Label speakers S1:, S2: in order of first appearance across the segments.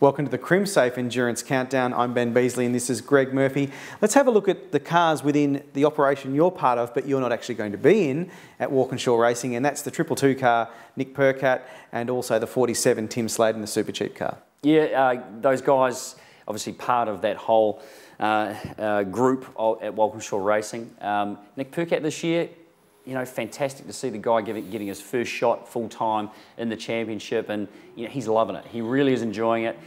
S1: Welcome to the Crimsafe Endurance Countdown. I'm Ben Beasley and this is Greg Murphy. Let's have a look at the cars within the operation you're part of, but you're not actually going to be in at Walkinshaw Racing, and that's the 222 car, Nick Pirtek, and also the 47 Tim Slade and the Super Cheap car.
S2: Yeah, those guys, obviously part of that whole group at Walkinshaw Racing. Nick Pirtek this year, you know, fantastic to see the guy getting his first shot full time in the championship, and you know, he's loving it. He really is enjoying it.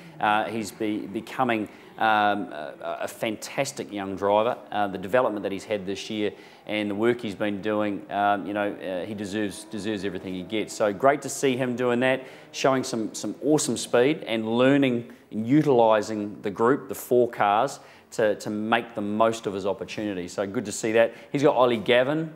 S2: He's becoming a fantastic young driver. The development that he's had this year and the work he's been doing, you know, he deserves everything he gets. So great to see him doing that, showing some awesome speed and learning and utilising the group, the 4 cars, to make the most of his opportunity. So good to see that. He's got Ollie Gavin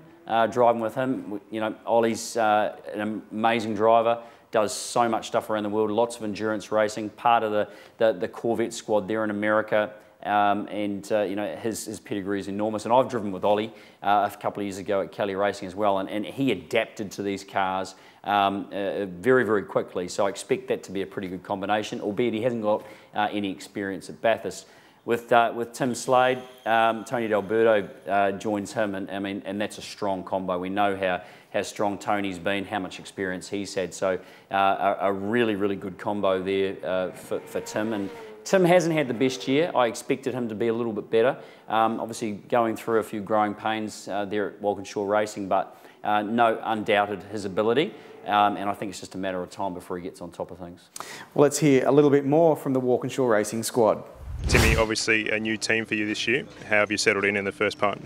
S2: driving with him. You know, Ollie's an amazing driver, does so much stuff around the world, lots of endurance racing, part of the Corvette squad there in America, and you know, his pedigree is enormous. And I've driven with Ollie a couple of years ago at Kelly Racing as well, and he adapted to these cars very, very quickly. So I expect that to be a pretty good combination, albeit he hasn't got any experience at Bathurst. With Tim Slade, Tony D'Alberto joins him, and I mean, and that's a strong combo. We know how strong Tony's been, how much experience he's had. So a really, really good combo there for Tim. And Tim hasn't had the best year. I expected him to be a little bit better. Obviously going through a few growing pains there at Walkinshaw Racing, but no, undoubted his ability. And I think it's just a matter of time before he gets on top of things.
S1: Well, let's hear a little bit more from the Walkinshaw Racing squad.
S3: Timmy, obviously a new team for you this year. How have you settled in the first part?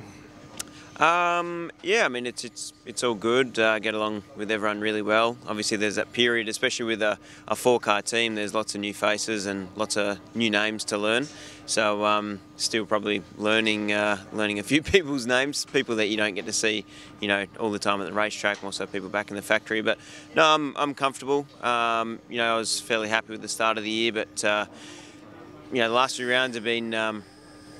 S4: Yeah, I mean, it's all good. Get along with everyone really well. Obviously there's that period, especially with a 4-car team, there's lots of new faces and lots of new names to learn. So still probably learning a few people's names, people that you don't get to see, you know, all the time at the racetrack, and also people back in the factory. But no, I'm comfortable. You know, I was fairly happy with the start of the year, but you know, the last few rounds have been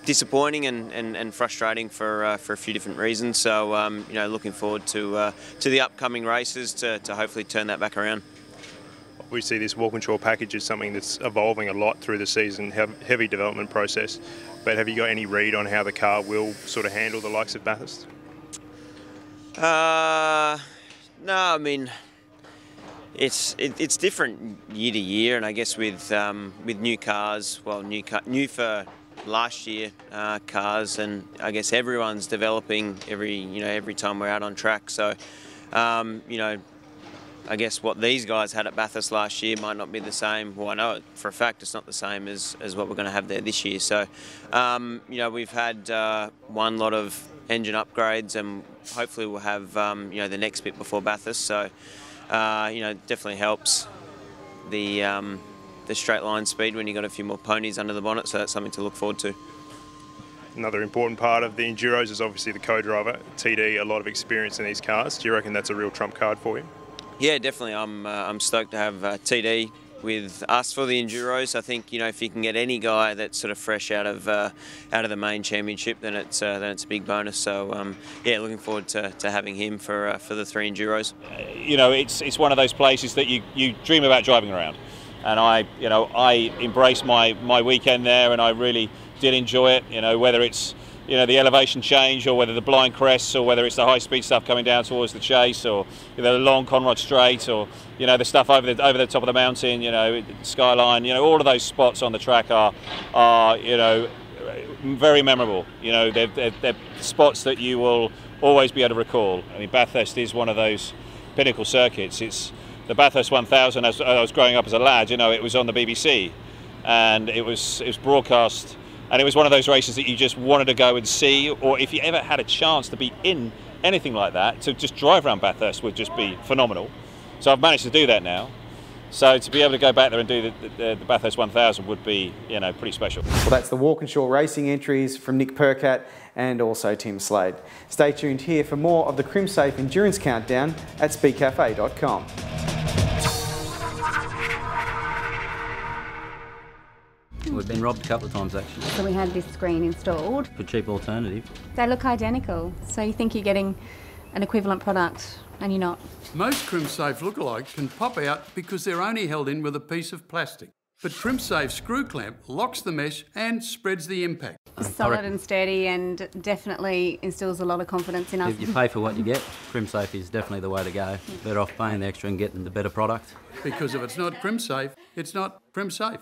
S4: disappointing and frustrating for a few different reasons. So you know, looking forward to the upcoming races to hopefully turn that back around.
S3: We see this Walkinshaw package is something that's evolving a lot through the season, heavy development process. But have you got any read on how the car will sort of handle the likes of Bathurst?
S4: No, I mean, it's different year to year, and I guess with new cars, well, new for last year cars, and I guess everyone's developing every time we're out on track. So you know, I guess what these guys had at Bathurst last year might not be the same. Well, I know it for a fact it's not the same as what we're going to have there this year. So you know, we've had one lot of engine upgrades, and hopefully we'll have you know, the next bit before Bathurst. So you know, it definitely helps the straight line speed when you've got a few more ponies under the bonnet, so that's something to look forward to.
S3: Another important part of the Enduros is obviously the co-driver, TD, a lot of experience in these cars. Do you reckon that's a real trump card for you?
S4: Yeah, definitely. I'm stoked to have TD with us for the Enduros. I think, you know, if you can get any guy that's sort of fresh out of the main championship, then it's a big bonus. So yeah, looking forward to having him for the 3 Enduros.
S5: You know, it's one of those places that you dream about driving around, and I embraced my weekend there, and I really did enjoy it. You know, whether it's, you know, the elevation change, or whether the blind crests, or whether it's the high-speed stuff coming down towards the chase, or, you know, the long Conrod Straight, or, you know, the stuff over the top of the mountain, you know, Skyline, you know, all of those spots on the track are you know, very memorable. You know, they're spots that you will always be able to recall. I mean, Bathurst is one of those pinnacle circuits. It's the Bathurst 1000. As I was growing up as a lad, you know, it was on the BBC, and it was broadcast. And it was one of those races that you just wanted to go and see, or if you ever had a chance to be in anything like that, to just drive around Bathurst would just be phenomenal. So I've managed to do that now. So to be able to go back there and do the Bathurst 1000 would be, you know, pretty special.
S1: Well, that's the Walkinshaw Racing entries from Nick Pirtek and also Tim Slade. Stay tuned here for more of the Crimsafe Endurance Countdown at speedcafe.com.
S6: We've been robbed a couple of times actually.
S7: So we had this screen installed.
S6: For cheap alternative.
S7: They look identical, so you think you're getting an equivalent product and you're not.
S8: Most Crimsafe lookalikes can pop out because they're only held in with a piece of plastic. but Crimsafe screw clamp locks the mesh and spreads the impact.
S7: Solid and sturdy, and definitely instills a lot of confidence in us.
S6: If you pay for what you get, Crimsafe is definitely the way to go. Better off paying the extra and getting the better product.
S8: Because if it's not Crimsafe, it's not Crimsafe.